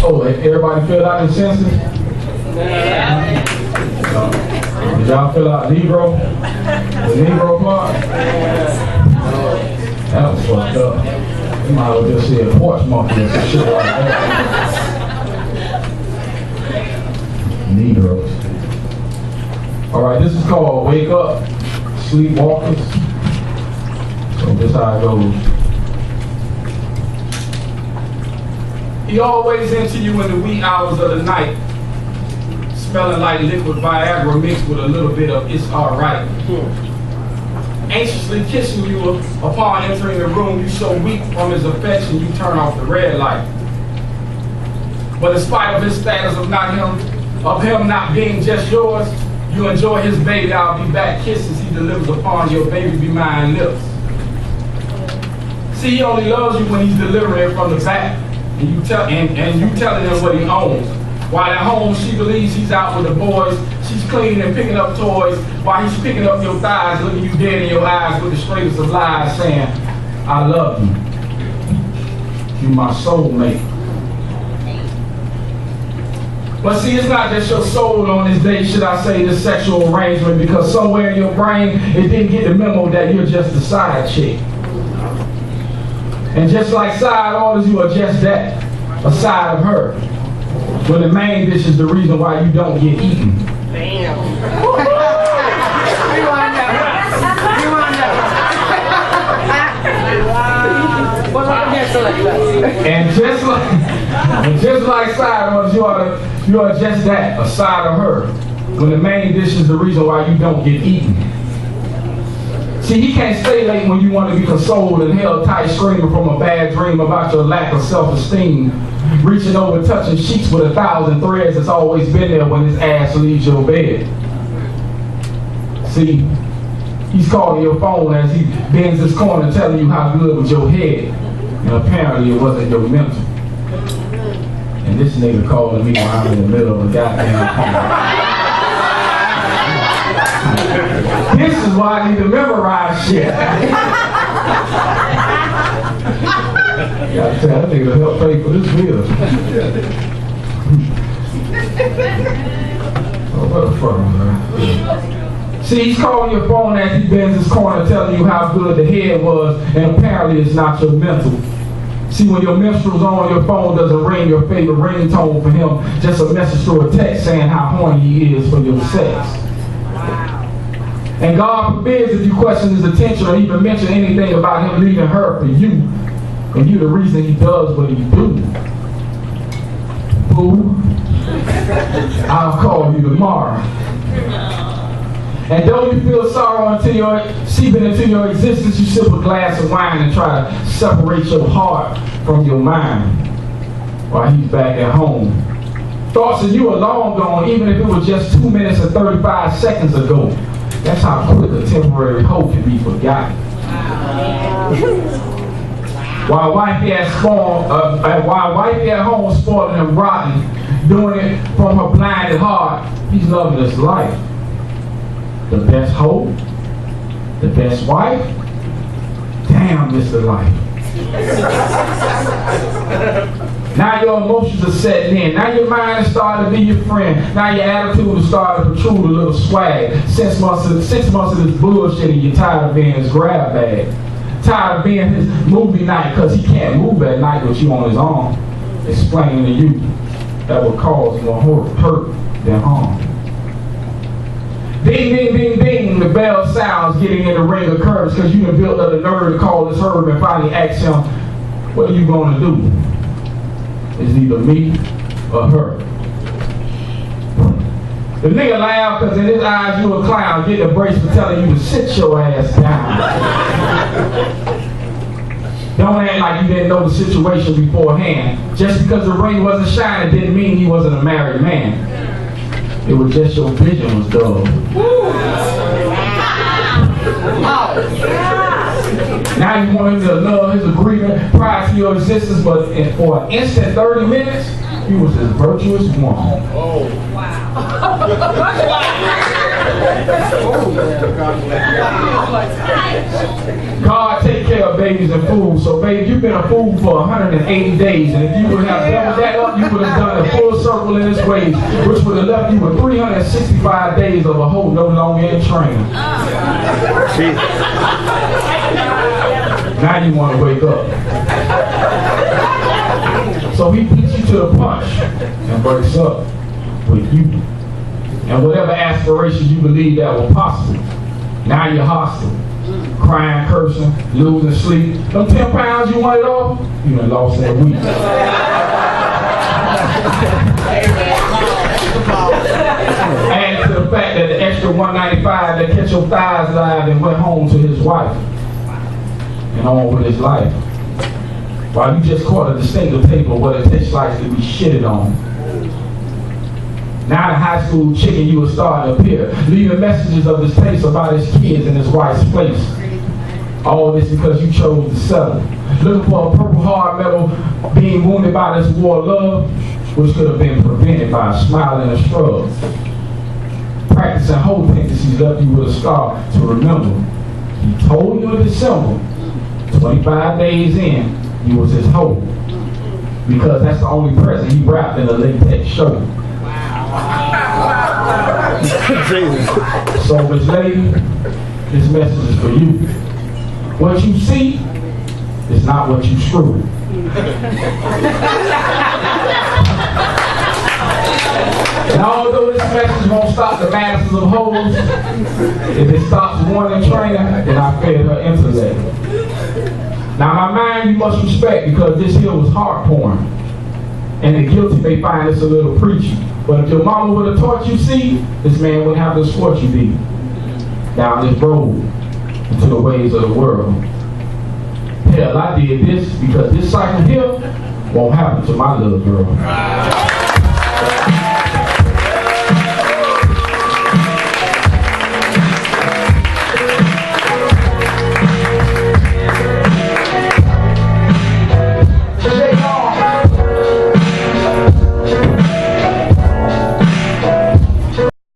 Oh, everybody filled out the census? Did y'all fill out Negro? The Negro part? That was fucked up. You might as well just say a porch monkey or some shit like that. Negroes. Alright, this is called Wake Up, Sleepwalkers. So this is how it goes. He always into you in the wee hours of the night, smelling like liquid Viagra mixed with a little bit of It's Alright. Anxiously kissing you upon entering the room, you so weak from his affection, you turn off the red light. But in spite of his status of him not being just yours, you enjoy his baby, I'll be back kisses he delivers upon your baby be mine lips. See, he only loves you when he's delivering it from the back, and you telling him what he owns. While at home, she believes he's out with the boys. She's cleaning and picking up toys while he's picking up your thighs, looking you dead in your eyes with the straightest of lies, saying, I love you. You my soulmate. But see, it's not just your soul on this day, should I say, this sexual arrangement, because somewhere in your brain, it didn't get the memo that you're just a side chick. And just like side orders, you are just that, a side of her. When the main dish is the reason why you don't get eaten. Damn. And just like side orders, you are just that, a side of her. When the main dish is the reason why you don't get eaten. See, he can't stay late when you want to be consoled and held tight, screaming from a bad dream about your lack of self-esteem. Reaching over, touching sheets with 1,000 threads that's always been there when his ass leaves your bed. See, he's calling your phone as he bends his corner telling you how good was your head. And apparently it wasn't your mental. And this nigga calling me while I'm in the middle of a goddamn phone. This is why I need to memorize shit. Gotta tell that nigga to help pay for this bill. Oh, what the fuck, man? See, he's calling your phone as he bends his corner telling you how good the head was, and apparently it's not your mental. See, when your minstrel's on, your phone doesn't ring your favorite ringtone for him, just a message through a text saying how horny he is for your sex. And God forbids if you question his attention or even mention anything about him leaving her for you. And you the reason he does what he do. Boo, I'll call you tomorrow. And though you feel sorrow seeping into your existence, you sip a glass of wine and try to separate your heart from your mind while he's back at home. Thoughts of you are long gone, even if it was just 2 minutes and 35 seconds ago. That's how quick a temporary hope can be forgotten. While wifey at home spoiling and rotten, doing it from her blinded heart, he's loving his life. The best hope, the best wife, damn, this is life. Now your emotions are setting in. Now your mind is starting to be your friend. Now your attitude is starting to protrude a little swag. 6 months of this bullshit and you're tired of being his grab bag. Tired of being his movie night because he can't move at night with you on his arm. Explaining to you that will cause more hurt than harm. Ding, ding, ding, ding, the bell sounds getting in the ring of curves because you have built up the nerve to call this herb and finally ask him, what are you going to do? It's either me or her. The nigga laugh because in his eyes you a clown, get a brace for telling you to sit your ass down. Don't act like you didn't know the situation beforehand. Just because the ring wasn't shining didn't mean he wasn't a married man. It was just your vision was dull. Now you want him to love his agreement prior to your existence, but for an instant 30 minutes, he was this virtuous woman. Oh, wow. God take care of babies and fools. So, baby, you've been a fool for 180 days. And if you would have doubled that up, you would have done a full circle in this ways, which would have left you with 365 days of a hoe no longer in training. Now you want to wake up. So he beats you to the punch and breaks up with you. And whatever aspirations you believe that were possible, now you're hostile. Crying, cursing, losing sleep. Them 10 pounds you wanted off, you done lost that week. Add to the fact that the extra $195 that kept your thighs alive and went home to his wife and on with his life. While you just caught a distinctive tape of what it tastes like to be shitted on. Now the high school chicken you was starting to appear, leaving messages of distaste about his kids and his wife's place. All this because you chose to settle. Looking for a purple hard medal, being wounded by this war of love, which could have been prevented by a smile and a shrug. Practicing whole tendencies left you with a scar to remember. He told you in December, 25 days in, you was his hoe. Because that's the only present he wrapped in a latex shirt. So, Miss Lady, this message is for you. What you see is not what you screw. And although this message won't stop the masses of hoes, if it stops one in training, then I fed her intellect. Now my mind you must respect because this here was hard porn. And the guilty may find this a little preachy. But if your mama would have taught you see, this man wouldn't have to escort you be down this road into the ways of the world. Hell, I did this because this cycle here won't happen to my little girl.